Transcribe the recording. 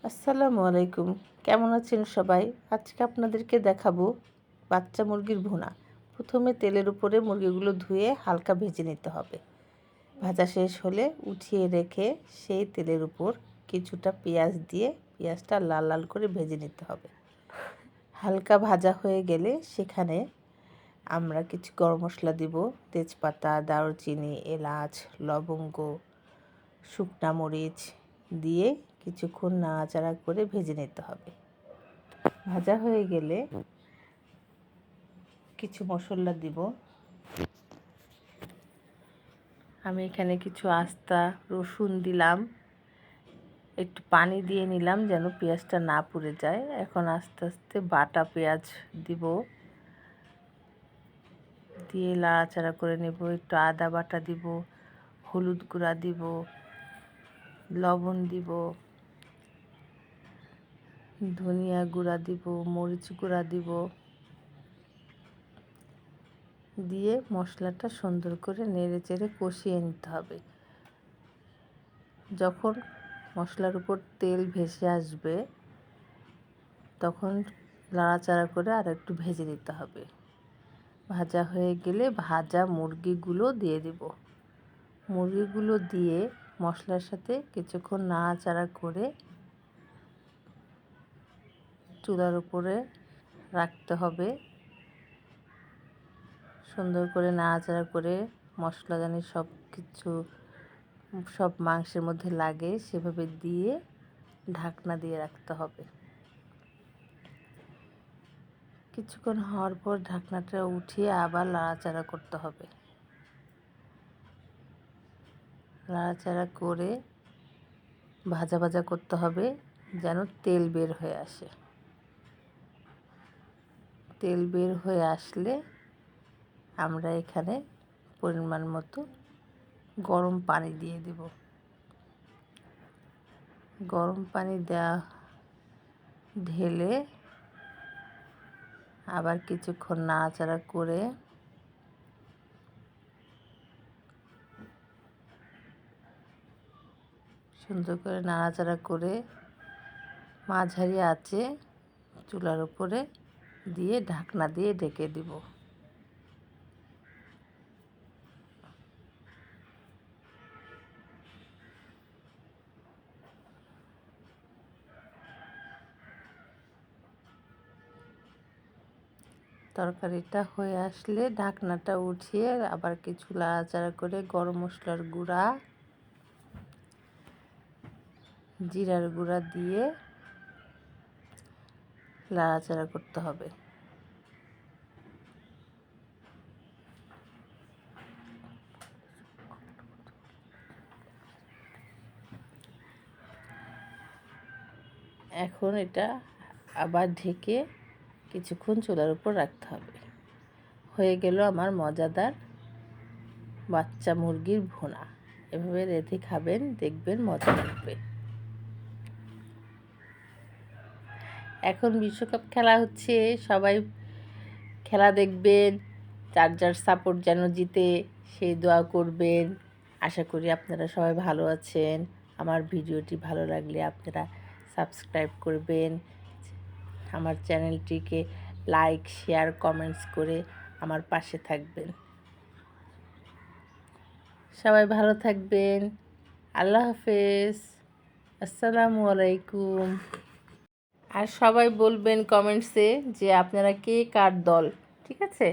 আসসালামু আলাইকুম। কেমন আছেন সবাই? আজকে আপনাদেরকে দেখাবো বাচ্চা মুরগির ভুনা। প্রথমে তেলের উপরে মুরগিগুলো ধুয়ে হালকা ভেজে নিতে হবে। ভাজা শেষ হলে উঠিয়ে রেখে সেই তেলের উপর কিছুটা পেঁয়াজ দিয়ে পেঁয়াজটা লাল লাল করে ভেজে নিতে হবে। হালকা ভাজা হয়ে গেলে সেখানে আমরা কিছু গরম মশলা দিব, তেজপাতা, দারুচিনি, এলাচ, লবঙ্গ, শুকনা মরিচ দিয়ে কিছুক্ষণ নাড়াচাড়া করে ভেজে নিতে হবে। ভাজা হয়ে গেলে কিছু মশলা দিব। আমি এখানে কিছু আস্তা রসুন দিলাম, একটু পানি দিয়ে নিলাম যেন পেঁয়াজটা না পুড়ে যায়। এখন আস্তে আস্তে বাটা পেঁয়াজ দিব, দিয়ে নাড়াচাড়া করে নেব। একটু আদা বাটা দিব, হলুদ গুঁড়া দিব, লবণ দিব, ধনিয়া গুঁড়া দিব, মরিচ গুঁড়া দিব, দিয়ে মশলাটা সুন্দর করে নেড়ে চেড়ে কষিয়ে নিতে হবে। যখন মশলার উপর তেল ভেসে আসবে তখন নাড়াচাড়া করে আর একটু ভেজে নিতে হবে। ভাজা হয়ে গেলে ভাজা মুরগিগুলো দিয়ে দিব। মুরগিগুলো দিয়ে মশলার সাথে কিছুক্ষণ নাড়াচাড়া করে চুলার উপরে রাখতে হবে। সুন্দর করে নাড়াচাড়া করে মশলা জানি সব মাংসের মধ্যে লাগে সেভাবে দিয়ে ঢাকনা দিয়ে রাখতে হবে। কিছুক্ষণ হওয়ার পর ঢাকনাটা উঠিয়ে আবার নাড়াচাড়া করতে হবে। নাড়াচাড়া করে ভাজা ভাজা করতে হবে যেন তেল বের হয়ে আসে। তেল বের হয়ে আসলে আমরা এখানে পরিমাণ মতো গরম পানি দিয়ে দেব। গরম পানি ঢেলে আবার কিছুক্ষণ নাড়াচাড়া করে সুন্দর করে নাড়াচাড়া করে মাঝারি আঁচে চুলার উপরে দিয়ে ঢাকনা দিয়ে ঢেকে দিব। তরকারিটা হয়ে আসলে ঢাকনাটা উঠিয়ে আবার কিছু নাড়াচাড়া করে গরম মশলার গুঁড়া, জিরার গুঁড়া দিয়ে নাড়াচাড়া করতে হবে। এখন এটা আবার ঢেকে কিছুক্ষণ চুলার উপর রাখতে হবে। হয়ে গেল আমার মজাদার বাচ্চা মুরগির ভুনা। এভাবে রেঁধে খাবেন, দেখবেন মজা লাগবে। এখন বিশ্বকাপ খেলা হচ্ছে, সবাই খেলা দেখবেন, যার যার সাপোর্ট যেন জিতে সেই দোয়া করবেন। আশা করি আপনারা সবাই ভালো আছেন। আমার ভিডিওটি ভালো লাগলে আপনারা সাবস্ক্রাইব করবেন, আমার চ্যানেলটিকে লাইক, শেয়ার, কমেন্টস করে আমার পাশে থাকবেন। সবাই ভালো থাকবেন। আল্লাহ হাফেজ। আসসালামু আলাইকুম। আর সবাই বলবেন কমেন্টসে যে আপনারা কে কার দল, ঠিক আছে?